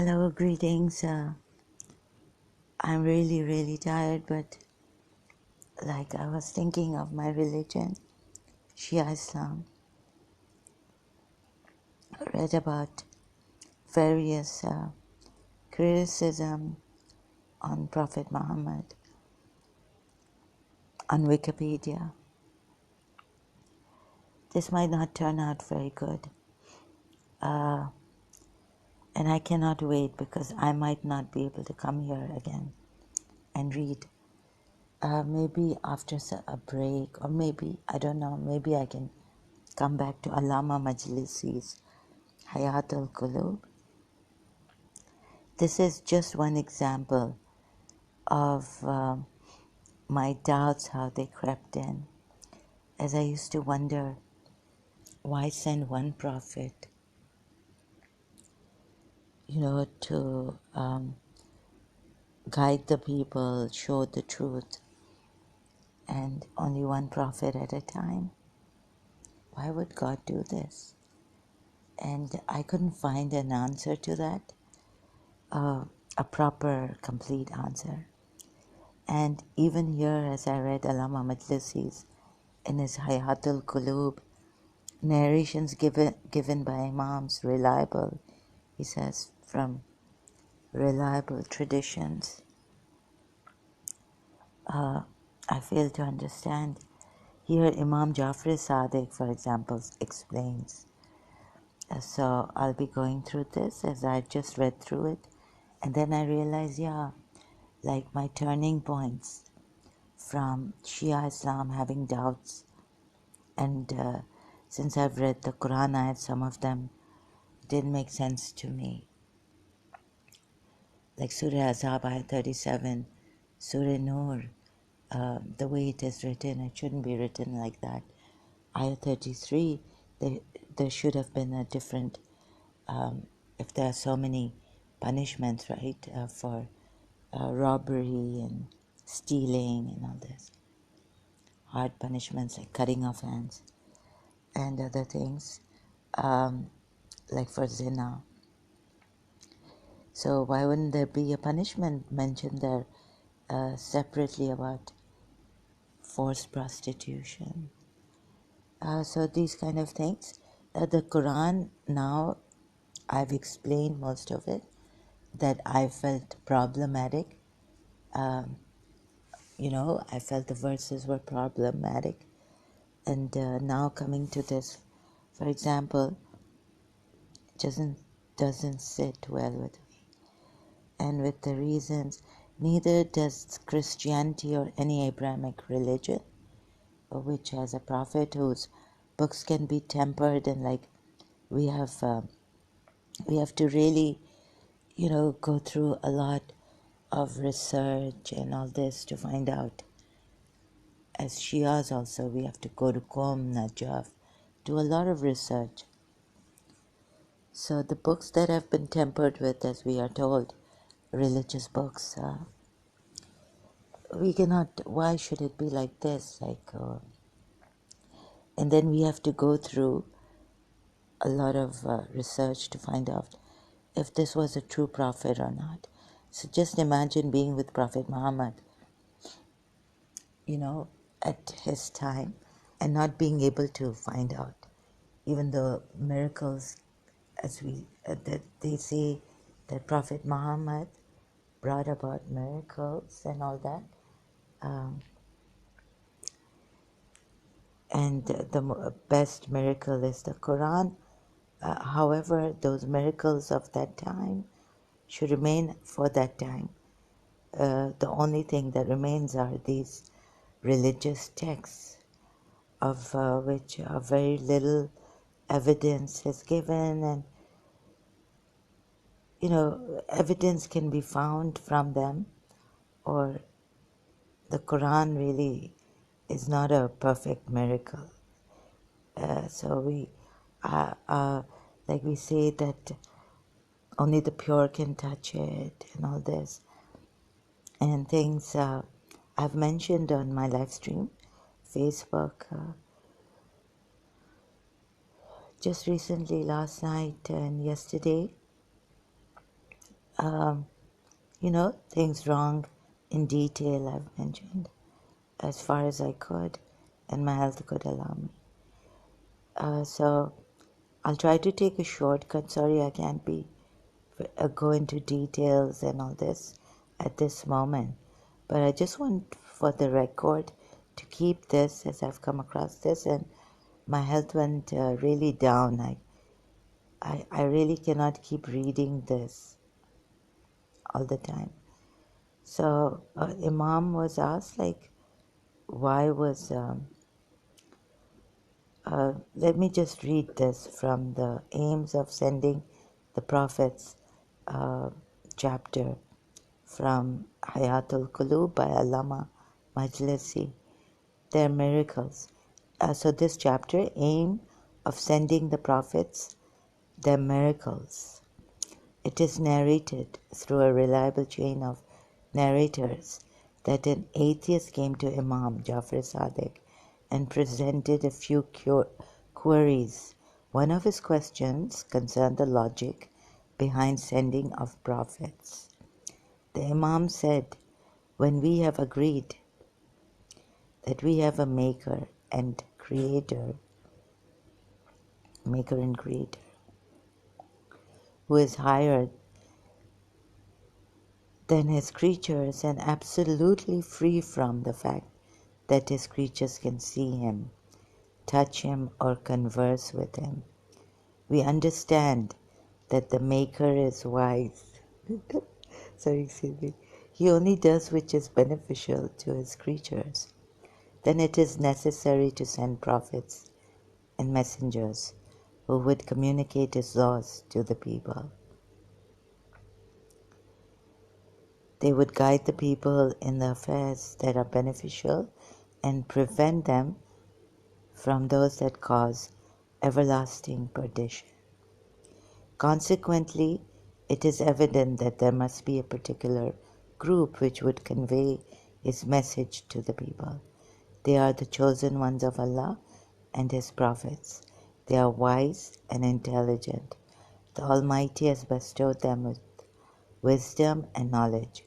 Hello, greetings. I'm really tired, but I was thinking of my religion, Shia Islam. I read about various criticism on Prophet Muhammad on Wikipedia. This might not turn out very good, and I cannot wait because I might not be able to come here again and read. Maybe after a break, or maybe, I don't know, maybe I can come back to Allama Majlisi's Hayat Qulub. This is just one example of my doubts, how they crept in. As I used to wonder, why send one prophet, to guide the people, show the truth, and only one prophet at a time? Why would God do this? And I couldn't find an answer to that, a proper, complete answer. And even here, as I read Allama Majlisi's in his Hayatul Qulub, narrations given by Imams, reliable, he says, from reliable traditions, I fail to understand. Here, Imam Jaffar Sadiq, for example, explains. So I'll be going through this as I just read through it, and then I realized, like my turning points from Shia Islam having doubts, and since I've read the Quran ayat, some of them didn't make sense to me. Like Surah Azab ayat 37, Surah Nur, the way it is written, it shouldn't be written like that. Ayat 33, there should have been a different, if there are so many punishments, right, for robbery and stealing and all this. Hard punishments like cutting off hands and other things, like for zina. So why wouldn't there be a punishment mentioned there separately about forced prostitution? So these kind of things. The Quran now, I've explained most of it, that I felt problematic. I felt the verses were problematic. And now coming to this, for example, doesn't sit well with me. And with the reasons, neither does Christianity or any Abrahamic religion, which has a prophet whose books can be tempered, and like we have to really, go through a lot of research and all this to find out. As Shias also, we have to go to Qom, Najaf, do a lot of research. So the books that have been tempered with, as we are told, religious books, we cannot, why should it be like this? And then we have to go through a lot of research to find out if this was a true prophet or not. So just imagine being with Prophet Muhammad, at his time, and not being able to find out. Even the miracles, that they say that Prophet Muhammad brought about miracles and all that. And the best miracle is the Quran. However, those miracles of that time should remain for that time. The only thing that remains are these religious texts, of which very little evidence is given, and evidence can be found from them, or the Quran really is not a perfect miracle. So like we say that only the pure can touch it and all this. And things I've mentioned on my live stream, Facebook, just recently, last night and yesterday, things wrong in detail I've mentioned as far as I could, and my health could allow me. So I'll try to take a shortcut. Sorry, I can't go into details and all this at this moment. But I just want for the record to keep this as I've come across this, and my health went really down. I really cannot keep reading this all the time. So Imam was asked, like, why was... let me just read this from the Aims of Sending the Prophets chapter from Qulub by Allama Majlisi. Their miracles. So this chapter, Aim of Sending the Prophets, their miracles. It is narrated through a reliable chain of narrators that an atheist came to Imam Jaffar Sadiq and presented a few queries. One of his questions concerned the logic behind sending of prophets. The Imam said, when we have agreed that we have a maker and creator, who is higher than his creatures and absolutely free from the fact that his creatures can see him, touch him, or converse with him. We understand that the Maker is wise. Sorry, excuse me. He only does which is beneficial to his creatures. Then it is necessary to send prophets and messengers who would communicate his laws to the people. They would guide the people in the affairs that are beneficial and prevent them from those that cause everlasting perdition. Consequently, it is evident that there must be a particular group which would convey his message to the people. They are the chosen ones of Allah and His prophets. They are wise and intelligent. The Almighty has bestowed them with wisdom and knowledge,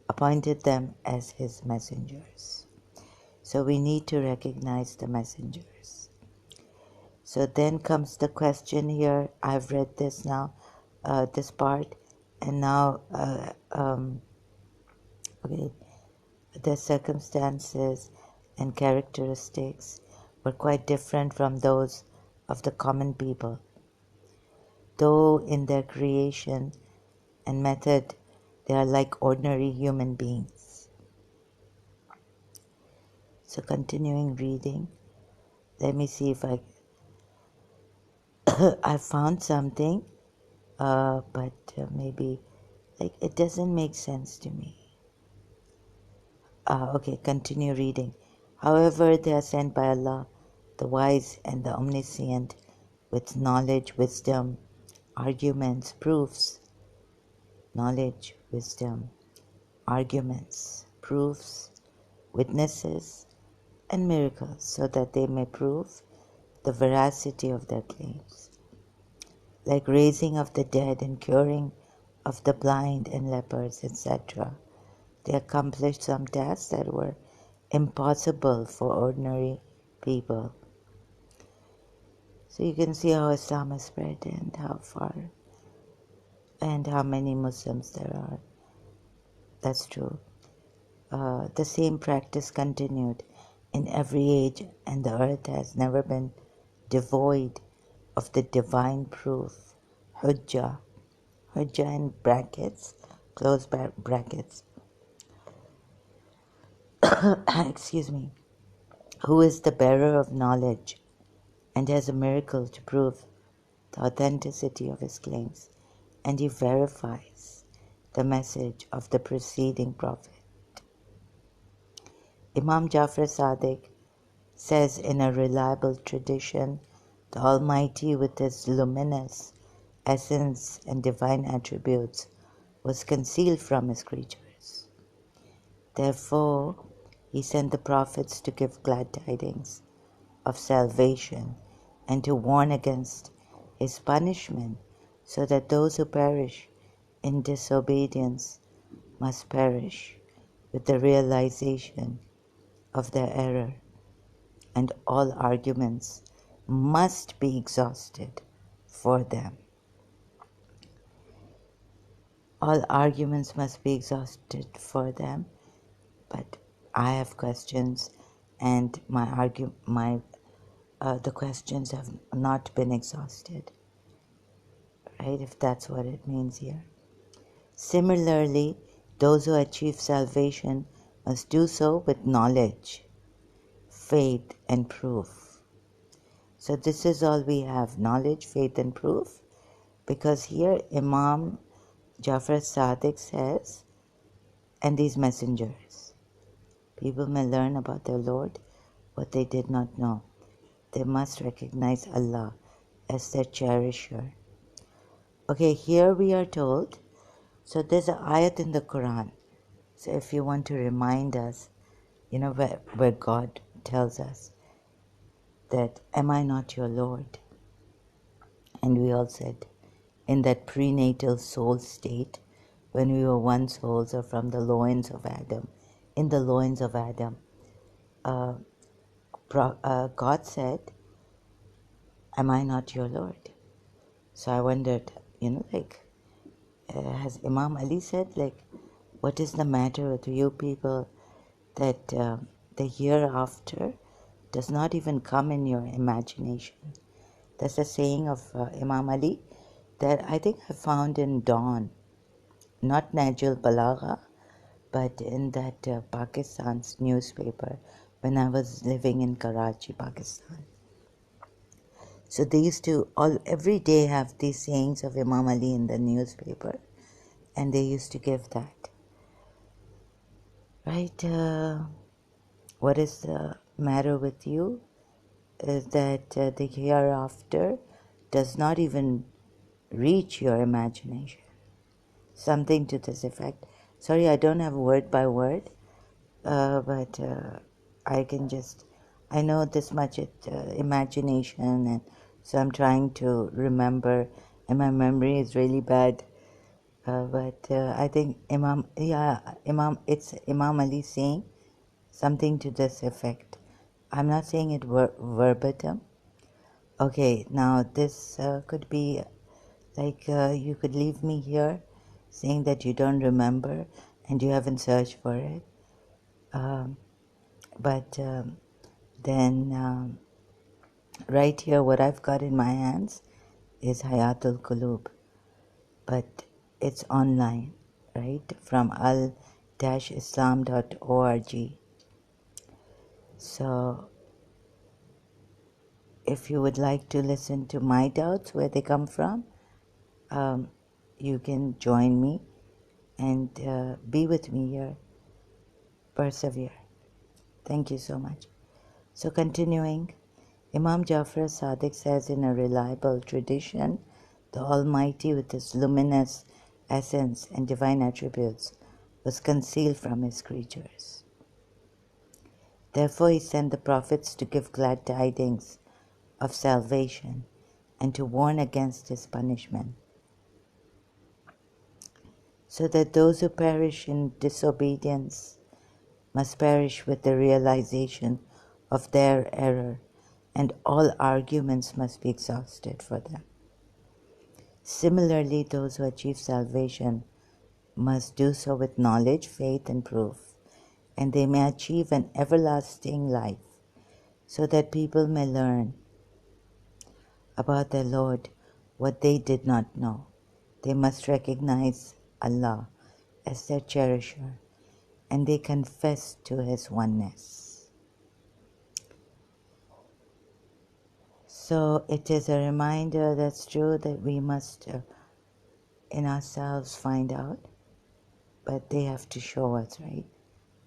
appointed them as His messengers. So we need to recognize the messengers. So then comes the question here. I've read this now, this part, and now, okay, the circumstances and characteristics were quite different from those of the common people. Though in their creation and method they are like ordinary human beings. So continuing reading, let me see if I found something, but maybe like it doesn't make sense to me. Okay, continue reading. However, they are sent by Allah, the wise and the omniscient, with knowledge, wisdom, arguments, proofs, knowledge, wisdom, arguments, proofs, witnesses, and miracles, so that they may prove the veracity of their claims. Like raising of the dead and curing of the blind and lepers, etc. They accomplished some tasks that were impossible for ordinary people. So you can see how Islam has spread and how far and how many Muslims there are. That's true. The same practice continued in every age, and the earth has never been devoid of the divine proof, hujjah in brackets, close brackets, excuse me, who is the bearer of knowledge and has a miracle to prove the authenticity of his claims, and he verifies the message of the preceding prophet. Imam Jaffar Sadiq says in a reliable tradition, the Almighty with his luminous essence and divine attributes was concealed from his creatures. Therefore, he sent the prophets to give glad tidings of salvation and to warn against his punishment, so that those who perish in disobedience must perish with the realization of their error, and all arguments must be exhausted for them. All arguments must be exhausted for them, but I have questions, and the questions have not been exhausted, right? If that's what it means here. Similarly, those who achieve salvation must do so with knowledge, faith, and proof. So this is all we have: knowledge, faith, and proof. Because here Imam Jaffar Sadiq says, and these messengers, people may learn about their Lord what they did not know. They must recognize Allah as their cherisher. Okay, here we are told, so there's an ayat in the Quran. So if you want to remind us, where God tells us that, am I not your Lord? And we all said, in that prenatal soul state, when we were one souls or from the loins of Adam, in the loins of Adam, God said, am I not your Lord? So I wondered, has Imam Ali said, what is the matter with you people that the hereafter does not even come in your imagination? That's a saying of Imam Ali that I think I found in Dawn, not Najul Balagha, but in that Pakistan's newspaper when I was living in Karachi, Pakistan. So they used to every day have these sayings of Imam Ali in the newspaper, and they used to give that. Right? What is the matter with you? Is that the hereafter does not even reach your imagination. Something to this effect. Sorry, I don't have word by word, but I know this much imagination, and so I'm trying to remember, and my memory is really bad. But I think it's Imam Ali saying something to this effect. I'm not saying it verbatim. Okay, now this could be you could leave me here saying that you don't remember and you haven't searched for it. But then right here, what I've got in my hands is Hayatul Qulub, but it's online, right, from al-islam.org. So if you would like to listen to my doubts, where they come from, you can join me and be with me here. Persevere. Thank you so much. So continuing, Imam Jaffar Sadiq says, in a reliable tradition, the Almighty with His luminous essence and divine attributes was concealed from His creatures. Therefore He sent the prophets to give glad tidings of salvation and to warn against His punishment, so that those who perish in disobedience must perish with the realization of their error, and all arguments must be exhausted for them. Similarly, those who achieve salvation must do so with knowledge, faith, and proof, and they may achieve an everlasting life, so that people may learn about their Lord what they did not know. They must recognize Allah as their cherisher, and they confess to His oneness. So it is a reminder that's true that we must in ourselves find out, but they have to show us, right,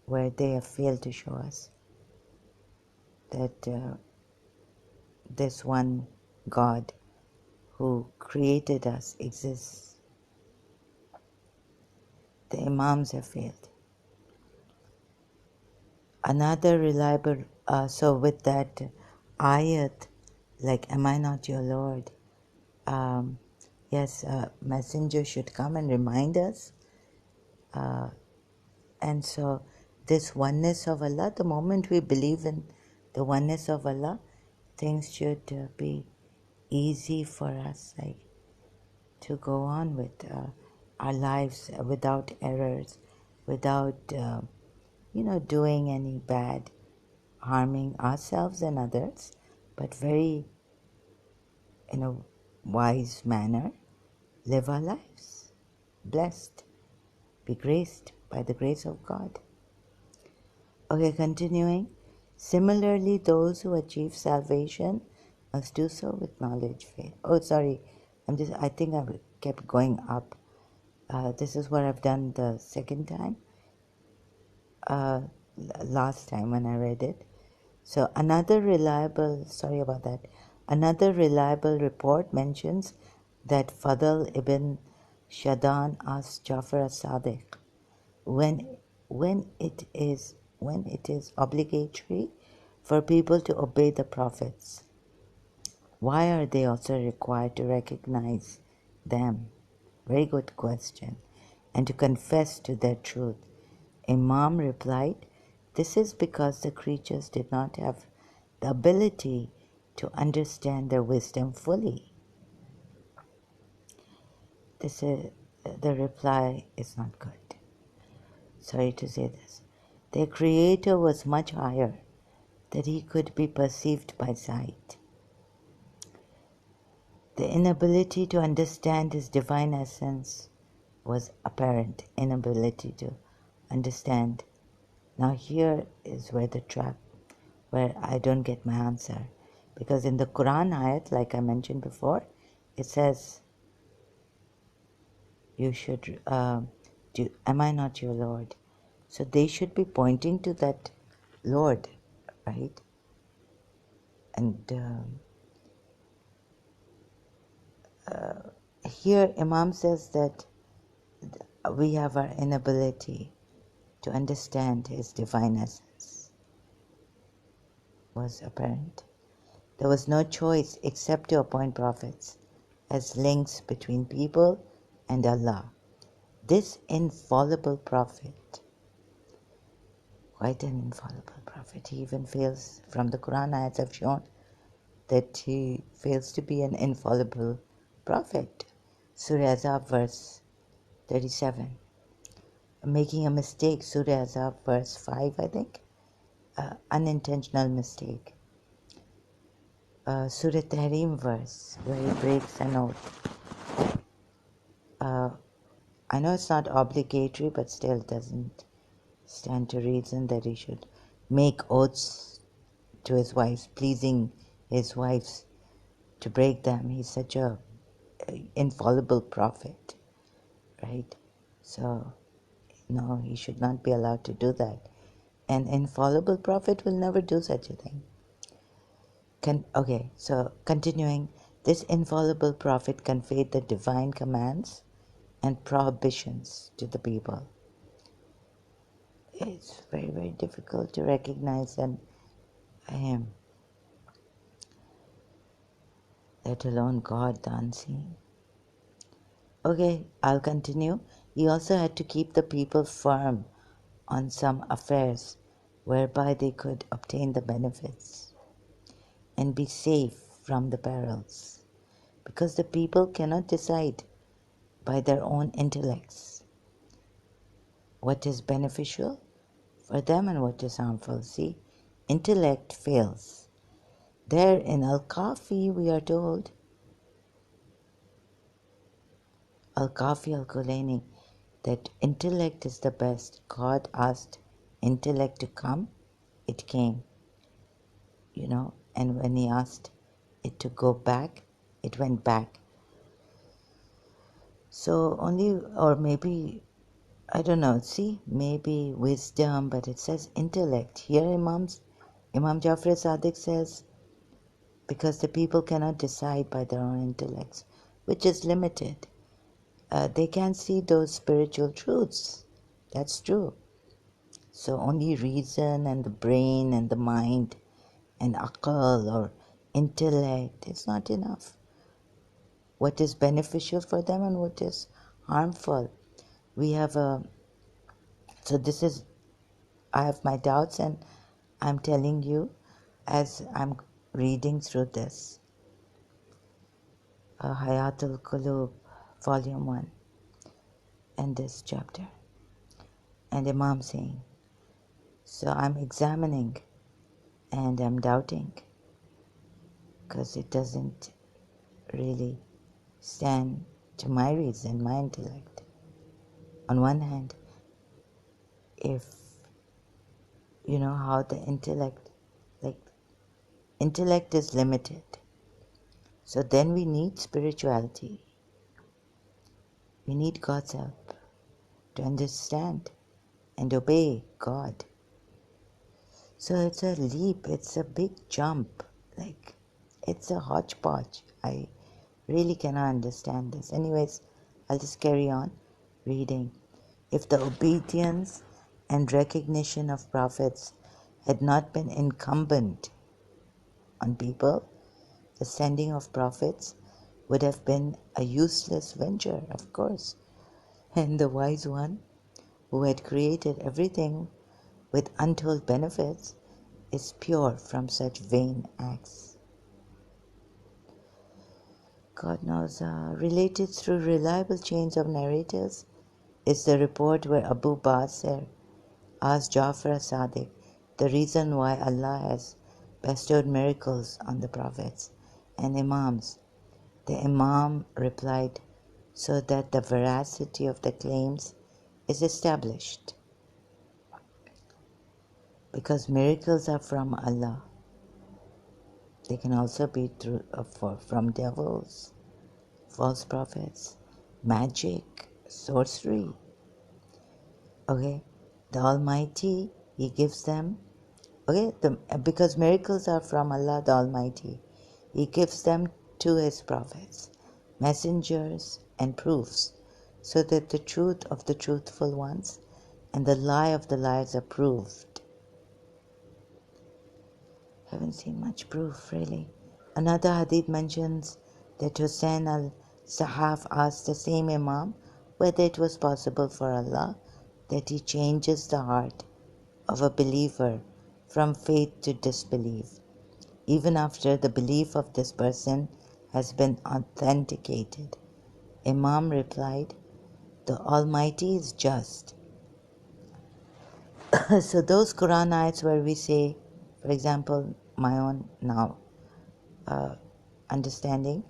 where they have failed to show us that this one God who created us exists. The Imams have failed. Another reliable, so with that ayat, am I not your Lord? yes, a messenger should come and remind us. And so this oneness of Allah, the moment we believe in the oneness of Allah, things should be easy for us, like to go on with our lives without errors, without doing any bad, harming ourselves and others, but very in a wise manner, live our lives, blessed, be graced by the grace of God. Okay, continuing. Similarly, those who achieve salvation must do so with knowledge, faith. Oh, sorry. I think I kept going up. This is what I've done the second time. Last time when I read it. So another reliable report mentions that Fadl ibn Shadan asked Jaffar as-Sadiq, when it is obligatory for people to obey the prophets, why are they also required to recognize them? Very good question. And to confess to their truth. Imam replied, this is because the creatures did not have the ability to understand their wisdom fully. The reply is not good. Sorry to say this. Their creator was much higher, that he could be perceived by sight. The inability to understand his divine essence was apparent. Inability to understand. Now here is where the trap, where I don't get my answer. Because in the Quran ayat, like I mentioned before, it says, you should, am I not your Lord? So they should be pointing to that Lord, right? And here Imam says that we have our inability to understand his divine essence was apparent. There was no choice except to appoint prophets as links between people and Allah. This infallible prophet, quite an infallible prophet, he even fails, from the Quran ayats have shown that he fails to be an infallible prophet. Surah Azab verse 37. Making a mistake, Surah Azab verse 5, I think. Unintentional mistake. Surah Tahrim verse, where he breaks an oath. I know it's not obligatory, but still doesn't stand to reason that he should make oaths to his wives, pleasing his wives, to break them. He's such a infallible prophet, right? So, no, he should not be allowed to do that. An infallible prophet will never do such a thing. Okay, so continuing, this infallible prophet conveyed the divine commands and prohibitions to the people. It's very, very difficult to recognize him, let alone God, the unseen. Okay, I'll continue. He also had to keep the people firm on some affairs whereby they could obtain the benefits and be safe from the perils, because the people cannot decide by their own intellects what is beneficial for them and what is harmful. See, intellect fails. There in Al-Kafi we are told, Al-Kafi Al-Kulaini, that intellect is the best. God asked intellect to come, it came, and when he asked it to go back, it went back. So only, or maybe, I don't know, see, maybe wisdom, but it says intellect. Here Imam Jaffar Sadiq says, because the people cannot decide by their own intellects, which is limited. They can't see those spiritual truths. That's true. So only reason and the brain and the mind and aql or intellect is not enough. what is beneficial for them and what is harmful. We have I have my doubts, and I'm telling you as I'm reading through this. Hayat Qulub, Volume 1, and this chapter. And Imam saying, so I'm examining and I'm doubting because it doesn't really stand to my reason, my intellect. On one hand, if you know how the intellect is limited. So then we need spirituality. We need God's help to understand and obey God. So it's a leap, it's a big jump, it's a hodgepodge. I really cannot understand this. Anyways, I'll just carry on reading. If the obedience and recognition of prophets had not been incumbent on people, the sending of prophets would have been a useless venture, of course. And the wise one, who had created everything with untold benefits, is pure from such vain acts. God knows, related through reliable chains of narrators is the report where Abu Basir asked Jaffar Sadiq the reason why Allah has bestowed miracles on the prophets and Imams. The Imam replied, so that the veracity of the claims is established. Because miracles are from Allah. They can also be from devils, false prophets, magic, sorcery. Okay, the Almighty, He gives them. Okay, because miracles are from Allah the Almighty, He gives them to His prophets, messengers, and proofs, so that the truth of the truthful ones and the lie of the liars are proved. Haven't seen much proof, really. Another hadith mentions that Hussein al-Sahaf asked the same Imam whether it was possible for Allah that He changes the heart of a believer from faith to disbelief, even after the belief of this person has been authenticated. Imam replied, the Almighty is just. So those Quran ayats where we say, for example, my own now understanding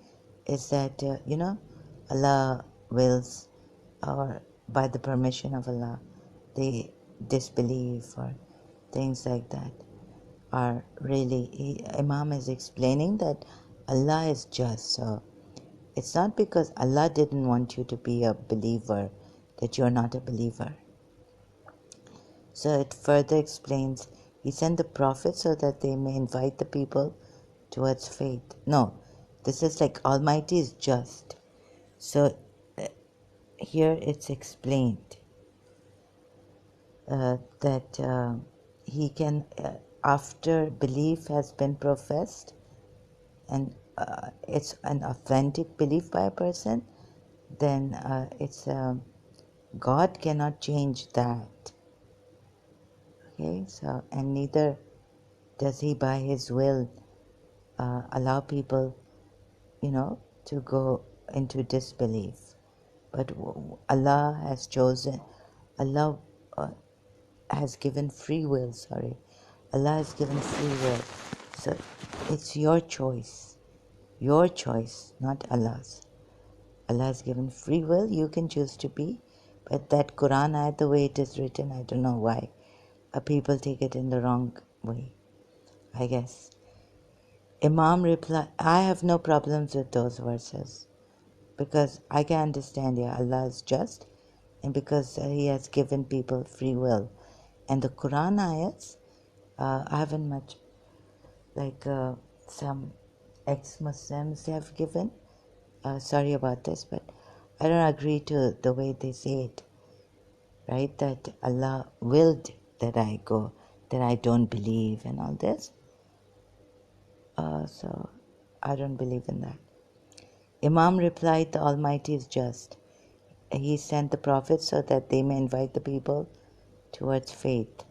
is that, Allah wills, or by the permission of Allah, they disbelieve or things like that are really, Imam is explaining that Allah is just. So it's not because Allah didn't want you to be a believer that you're not a believer. So it further explains, He sent the prophets so that they may invite the people towards faith. No, this is like Almighty is just. So here it's explained that He can, after belief has been professed, and it's an authentic belief by a person, then God cannot change that. Okay, so, and neither does He by His will allow people, to go into disbelief. But Allah has chosen, Allah has given free will, Allah has given free will. So it's your choice, not Allah's. Allah has given free will, you can choose to be, but that Quran ayat, the way it is written, I don't know why people take it in the wrong way, I guess. Imam replied, I have no problems with those verses because I can understand, Allah is just, and because He has given people free will. And the Quran ayats, I haven't much, some ex-Muslims have given. Sorry about this, but I don't agree to the way they say it, right? That Allah willed that I go, that I don't believe and all this. So I don't believe in that. Imam replied, the Almighty is just. He sent the prophets so that they may invite the people towards faith.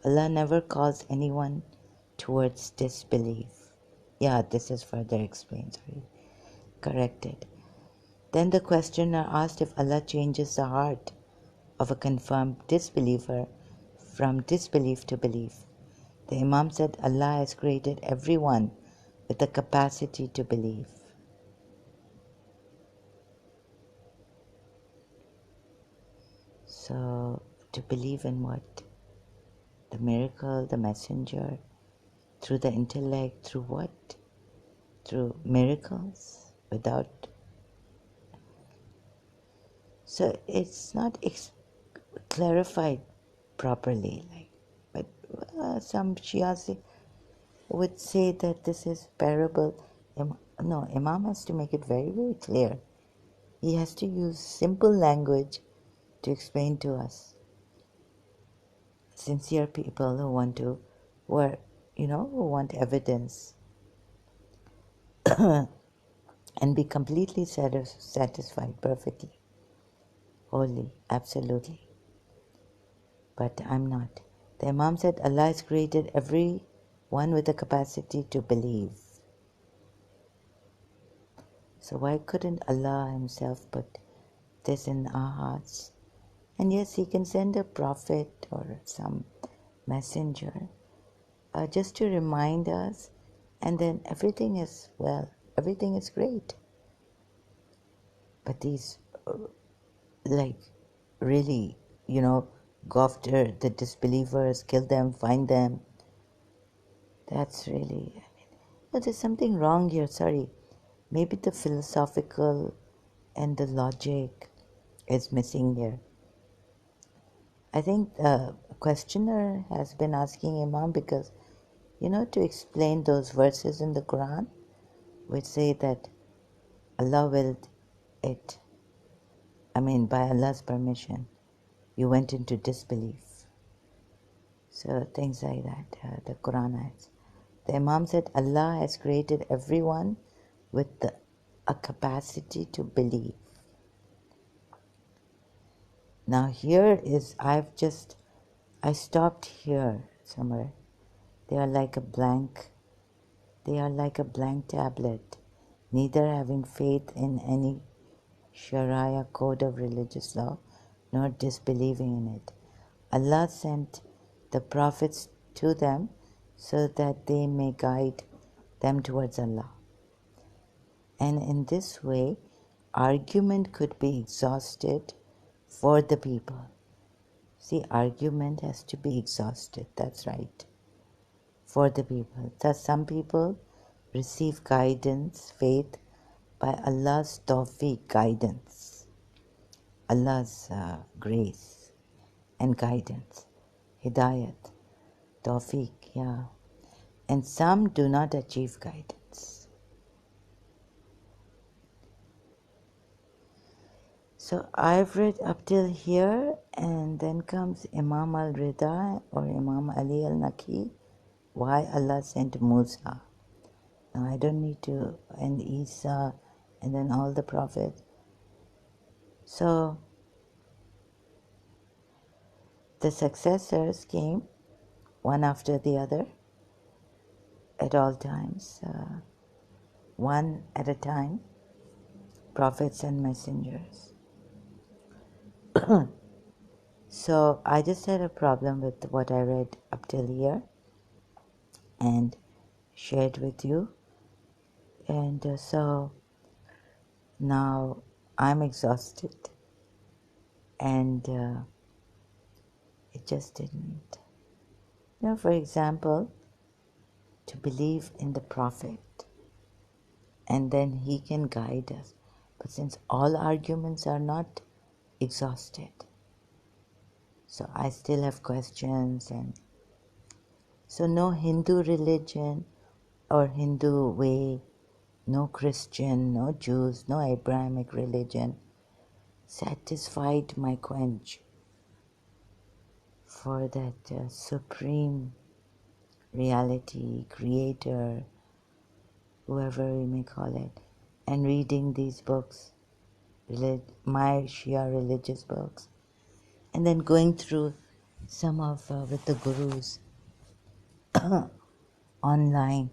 Allah never calls anyone towards disbelief. Yeah, this is further explained, sorry, corrected. Then the questioner asked if Allah changes the heart of a confirmed disbeliever from disbelief to belief. The Imam said, Allah has created everyone with the capacity to believe. So, to believe in what? The miracle, the messenger, through the intellect, through what? Through miracles, without. So, it's not clarified properly. But some Shia would say that this is parable. No, Imam has to make it very, very clear. He has to use simple language to explain to us. Sincere people who want evidence and be completely satisfied perfectly, wholly, absolutely. But I'm not. The Imam said Allah has created everyone with the capacity to believe. So why couldn't Allah Himself put this in our hearts? And yes, He can send a prophet or some messenger just to remind us, and then everything is great. But these, really, go after the disbelievers, kill them, find them. That's really, there's something wrong here, sorry. Maybe the philosophical and the logic is missing here. I think the questioner has been asking Imam because, to explain those verses in the Quran which say that Allah willed it. By Allah's permission, you went into disbelief. So things like that, the Quran ayats. The Imam said Allah has created everyone with a capacity to believe. Now here is, I stopped here somewhere. They are like a blank tablet, neither having faith in any Sharia code of religious law, nor disbelieving in it. Allah sent the prophets to them so that they may guide them towards Allah. And in this way, argument could be exhausted for the people. See, argument has to be exhausted, that's right, for the people. Thus, some people receive guidance, faith, by Allah's tawfiq, guidance, Allah's grace and guidance, hidayat, tawfiq, yeah. And some do not achieve guidance. So I've read up till here, and then comes Imam al-Rida or Imam Ali al-Naqi, why Allah sent Musa. Now I don't need to, and Isa, and then all the prophets. So the successors came one after the other at all times, one at a time, prophets and messengers. So I just had a problem with what I read up till here and shared with you. And so now I'm exhausted, and it just didn't. For example, to believe in the Prophet, and then he can guide us. But since all arguments are not exhausted, so I still have questions, and so no Hindu religion or Hindu way, no Christian, no Jews, no Abrahamic religion satisfied my quench for that supreme reality, creator, whoever we may call it, and reading these books, my Shia religious books, and then going through some of with the gurus online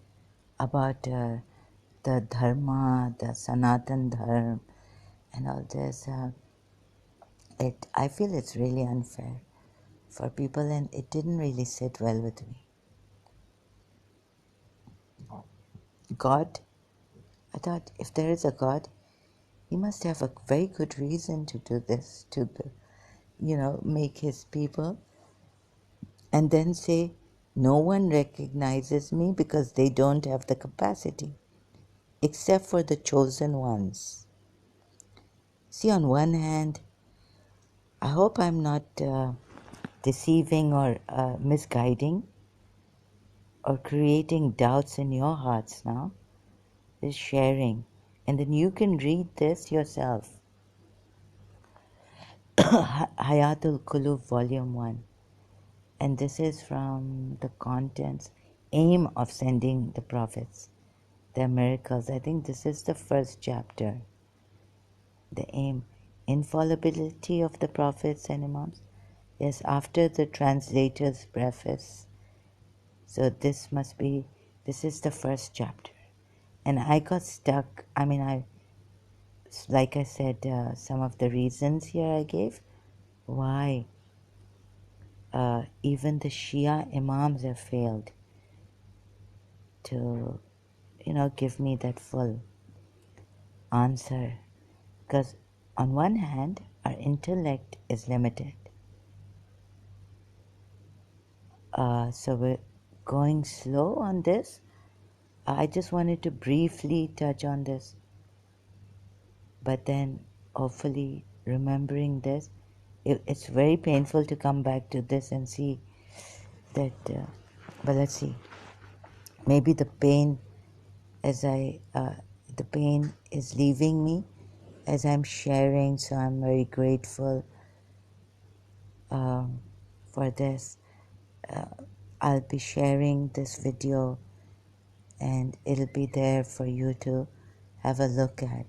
about the dharma, the Sanatan dharma, and all this. I feel it's really unfair for people, and it didn't really sit well with me. God, I thought if there is a God, he must have a very good reason to do this, make his people, and then say, no one recognizes me because they don't have the capacity, except for the chosen ones. See, on one hand, I hope I'm not deceiving or misguiding or creating doubts in your hearts now. Is sharing. And then you can read this yourself. Hayatul Qulub Volume 1. And this is from the contents, aim of sending the prophets, their miracles. I think this is the first chapter. The aim, infallibility of the prophets and imams. Yes, after the translator's preface. So this is the first chapter. And I got stuck. Like I said, some of the reasons here I gave why even the Shia Imams have failed to, give me that full answer. Because on one hand, our intellect is limited. So we're going slow on this. I just wanted to briefly touch on this. But then, hopefully, remembering this, it's very painful to come back to this and see that, but let's see. Maybe the pain the pain is leaving me as I'm sharing, so I'm very grateful for this. I'll be sharing this video and it'll be there for you to have a look at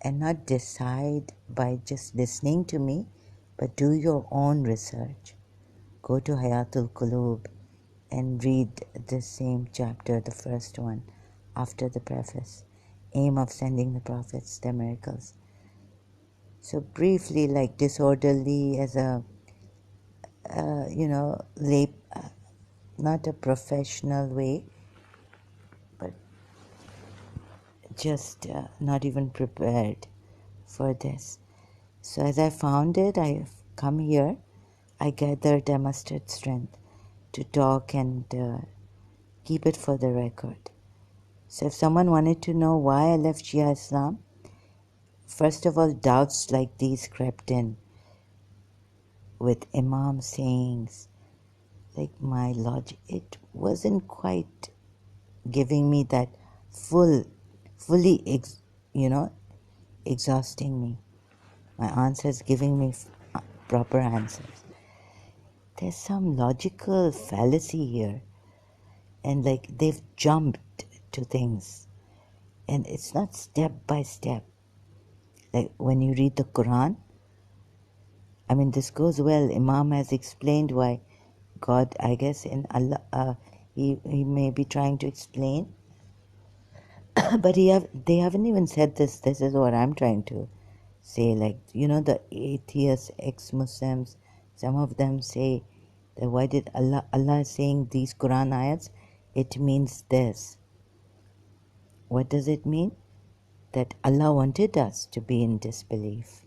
and not decide by just listening to me, but do your own research. Go to Hayatul Qulub and read the same chapter, the first one, after the preface. Aim of sending the prophets, their miracles. So briefly, like disorderly as a, lay, not a professional way, but just not even prepared for this. So as I found it, I've come here. I gathered, I mustered strength to talk and keep it for the record. So if someone wanted to know why I left Shia Islam, first of all, doubts like these crept in with Imam sayings, like my logic, it wasn't quite giving me that fully, exhausting me. My answers giving me proper answers. There's some logical fallacy here. And like they've jumped to things. And it's not step by step. Like when you read the Quran, this goes well. Imam has explained why God, I guess, in Allah, he may be trying to explain. But they haven't even said this. This is what I'm trying to say. Like, the atheists, ex-Muslims, some of them say that why did Allah is saying these Quran ayats? It means this. What does it mean? That Allah wanted us to be in disbelief.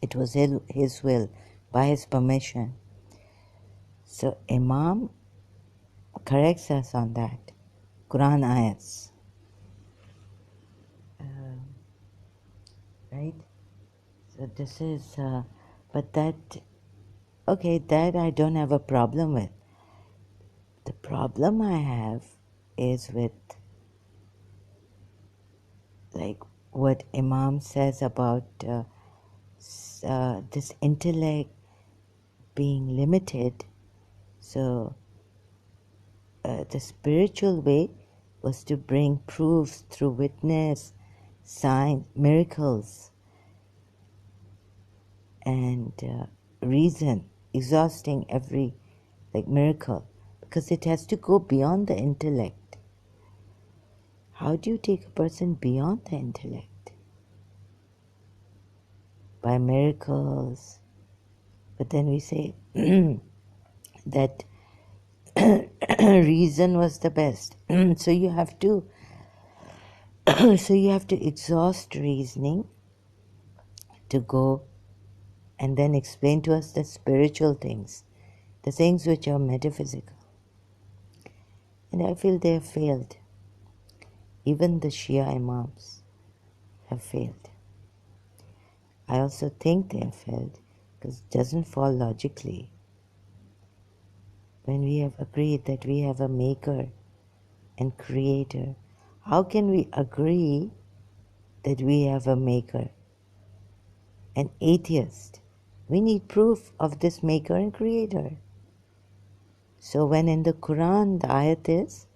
It was His will, by His permission. So Imam corrects us on that. Quran ayats. Right? So this is, but that I don't have a problem with. The problem I have is with like what Imam says about this intellect being limited. So the spiritual way was to bring proofs through witness, signs, miracles, and reason, exhausting every miracle, because it has to go beyond the intellect. How do you take a person beyond the intellect? By miracles. But then we say that reason was the best. So you have to exhaust reasoning to go and then explain to us the spiritual things, the things which are metaphysical. And I feel they have failed. Even the Shia Imams have failed. I also think they have failed because it doesn't fall logically. When we have agreed that we have a maker and creator, how can we agree that we have a maker? An atheist. We need proof of this maker and creator. So when in the Quran the ayat is,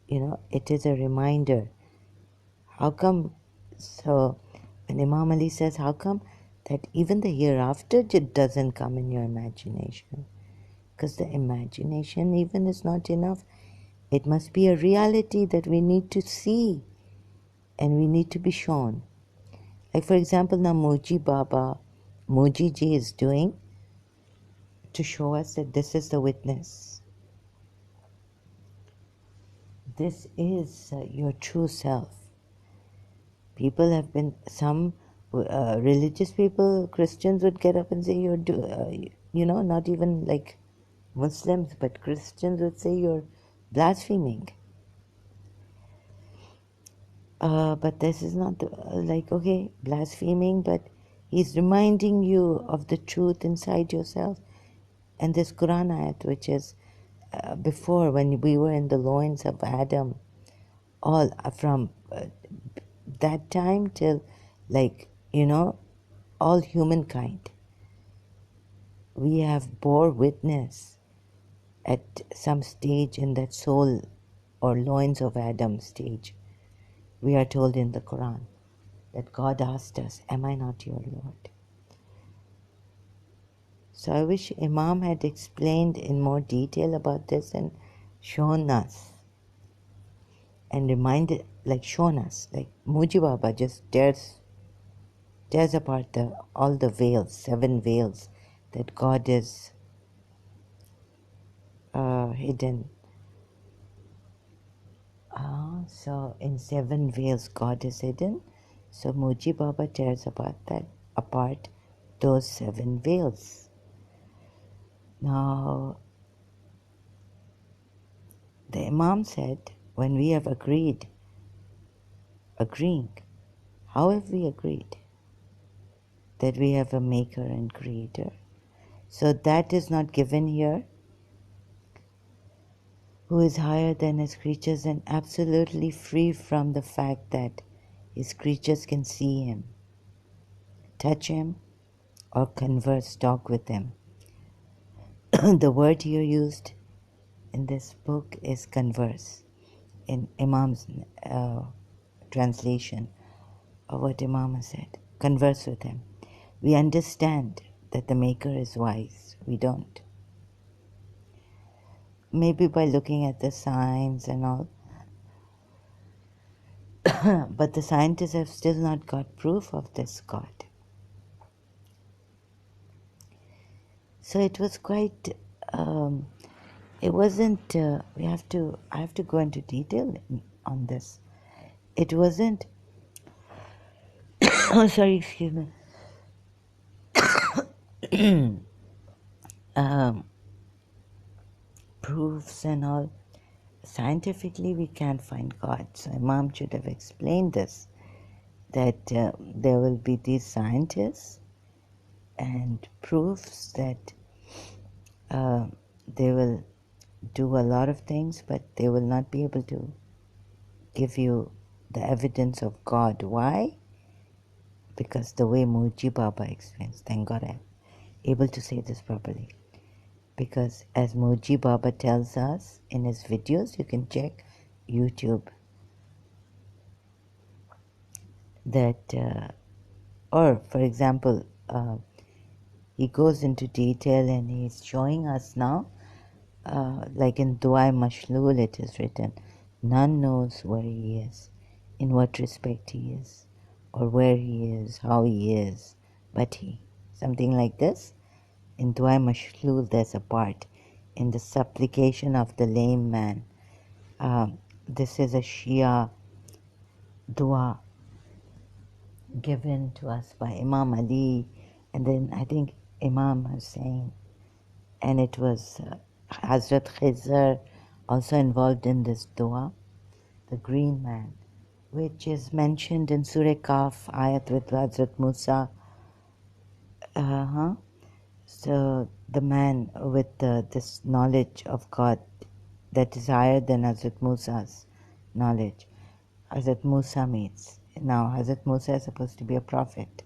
it is a reminder. How come? So when Imam Ali says, how come that even the hereafter doesn't come in your imagination? Because the imagination even is not enough. It must be a reality that we need to see and we need to be shown. Like for example, now Moji Ji is doing to show us that this is the witness. This is your true self. People have been, some religious people, Christians would get up and say, not even like Muslims, but Christians would say you're blaspheming. But this is not okay, blaspheming, but he's reminding you of the truth inside yourself. And this Quran ayat, which is before, when we were in the loins of Adam, all from that time till all humankind, we have bore witness at some stage in that soul or loins of Adam stage. We are told in the Quran that God asked us, am I not your Lord? So I wish Imam had explained in more detail about this and shown us and reminded, shown us, Muji Baba just tears apart all the veils, 7 veils that God is hidden. So in 7 veils God is hidden. So Muji Baba tears apart those 7 veils. Now, the Imam said, when we have agreeing, how have we agreed? That we have a maker and creator. So that is not given here. Who is higher than his creatures and absolutely free from the fact that his creatures can see him, touch him, or converse, talk with him. The word here used in this book is converse. In Imam's translation of what Imam has said, converse with him. We understand that the Maker is wise. We don't. Maybe by looking at the signs and all. But the scientists have still not got proof of this God. So it was quite, it wasn't, I have to go into detail on this. It wasn't, oh sorry, excuse me. Proofs and all. Scientifically we can't find God. So Imam should have explained this, that there will be these scientists and proofs that they will do a lot of things, but they will not be able to give you the evidence of God. Why? Because the way Muji Baba explains, thank God I'm able to say this properly. Because as Muji Baba tells us in his videos, you can check YouTube that, or for example, he goes into detail and he's showing us now, like in Dua Mashlul it is written, none knows where he is, in what respect he is, or where he is, how he is, but he. Something like this. In Dua Mashlul there's a part, in the supplication of the lame man. This is a Shia dua given to us by Imam Ali, and then I think Imam Hussein, and it was Hazrat Khizr also involved in this dua, the green man, which is mentioned in Surah Kaf, ayat with Hazrat Musa. So the man with this knowledge of God that is higher than Hazrat Musa's knowledge, Hazrat Musa meets. Now Hazrat Musa is supposed to be a prophet,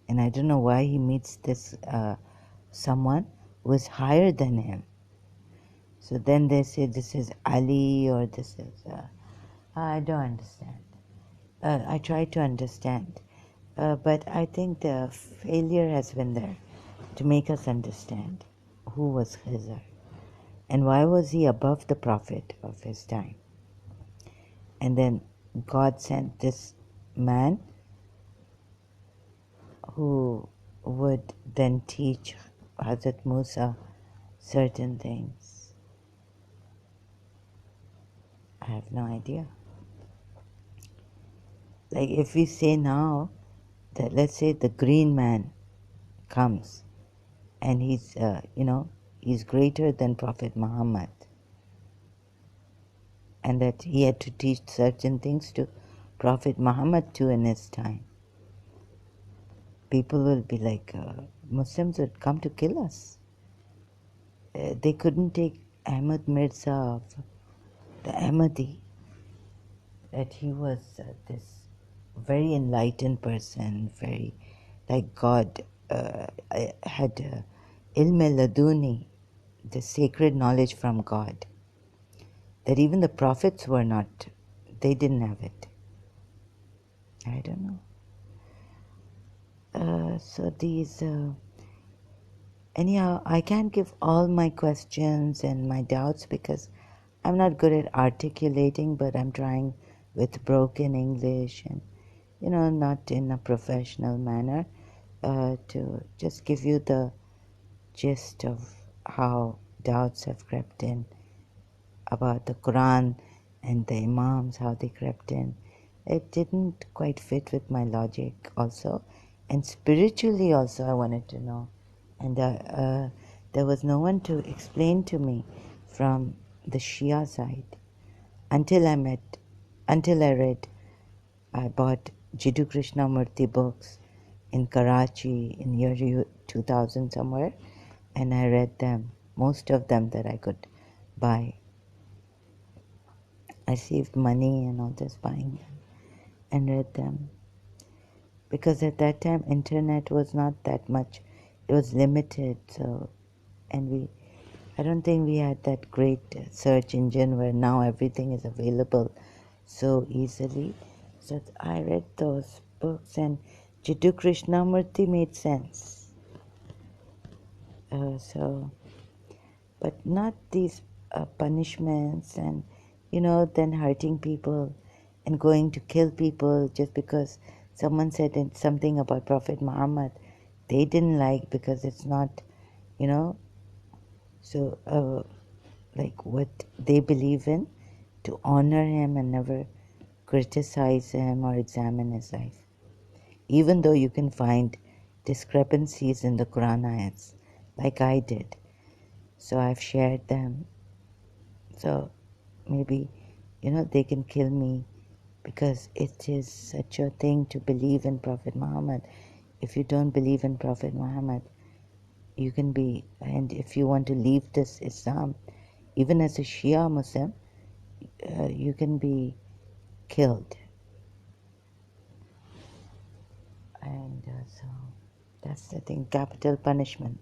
and I don't know why he meets this someone who is higher than him. So then they say this is Ali, or this is I don't understand. I try to understand, but I think the failure has been there to make us understand who was Khizr and why was he above the prophet of his time. And then God sent this man who would then teach Hazrat Musa certain things. I have no idea. Like if we say now that, let's say the green man comes and he's, he's greater than Prophet Muhammad, and that he had to teach certain things to Prophet Muhammad too in his time. People will be like, Muslims would come to kill us. They couldn't take Ahmad Mirza of the Ahmadi, that he was this very enlightened person, very like God, had ilm laduni, the sacred knowledge from God, that even the prophets were not, they didn't have it. I don't know. So these, anyhow, I can't give all my questions and my doubts because I'm not good at articulating, but I'm trying with broken English and, not in a professional manner, to just give you the gist of how doubts have crept in about the Quran and the Imams, how they crept in. It didn't quite fit with my logic also. And spiritually also I wanted to know. And there was no one to explain to me from the Shia side until I bought Jiddu Krishnamurti books in Karachi in year 2000 somewhere, and I read them, most of them that I could buy. I saved money and all this buying them and read them. Because at that time internet was not that much, it was limited, so, and I don't think we had that great search engine where now everything is available so easily. So I read those books and Jiddu Krishnamurti made sense. But not these punishments and, then hurting people and going to kill people just because someone said something about Prophet Muhammad they didn't like because it's not, so like what they believe in, to honor him and never criticize him or examine his life. Even though you can find discrepancies in the Quran ayats, like I did. So I've shared them. So maybe, they can kill me because it is such a thing to believe in Prophet Muhammad. If you don't believe in Prophet Muhammad, you can be, and if you want to leave this Islam, even as a Shia Muslim, you can be killed. And so that's the thing, capital punishment,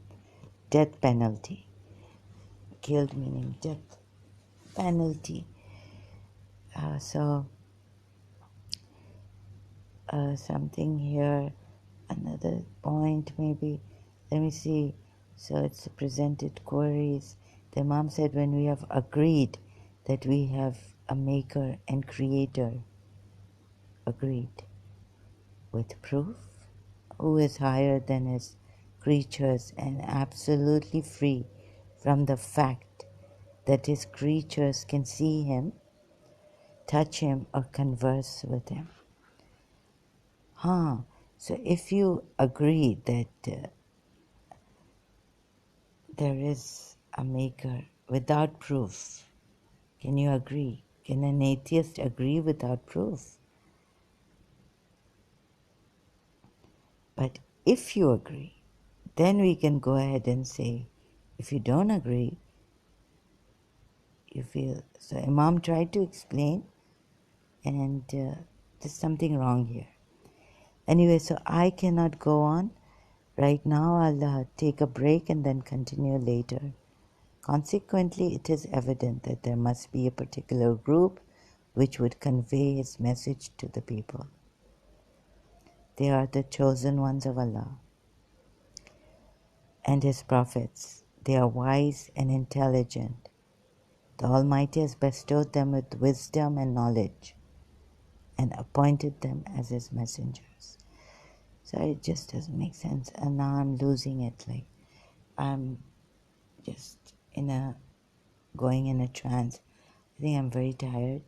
death penalty. Killed meaning death penalty. So something here, another point maybe. Let me see. So it's presented queries. The Imam said, when we have agreed that we have a maker and creator, agreed with proof, who is higher than his creatures and absolutely free from the fact that his creatures can see him, touch him, or converse with him. So if you agree that there is a maker without proof, can you agree? Can an atheist agree without proof? But if you agree, then we can go ahead and say, if you don't agree, you feel. So Imam tried to explain, and there's something wrong here. Anyway, so I cannot go on. Right now, I'll take a break and then continue later. Consequently, it is evident that there must be a particular group which would convey his message to the people. They are the chosen ones of Allah and his prophets. They are wise and intelligent. The Almighty has bestowed them with wisdom and knowledge and appointed them as his messengers. So it just doesn't make sense. And now I'm losing it. Like I'm just going in a trance. I think I'm very tired.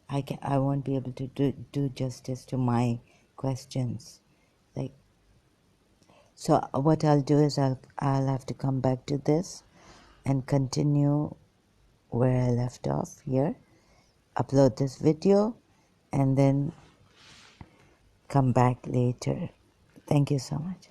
I won't be able to do justice to my questions. Like, so what I'll do is I'll have to come back to this and continue where I left off here, upload this video, and then come back later. Thank you so much.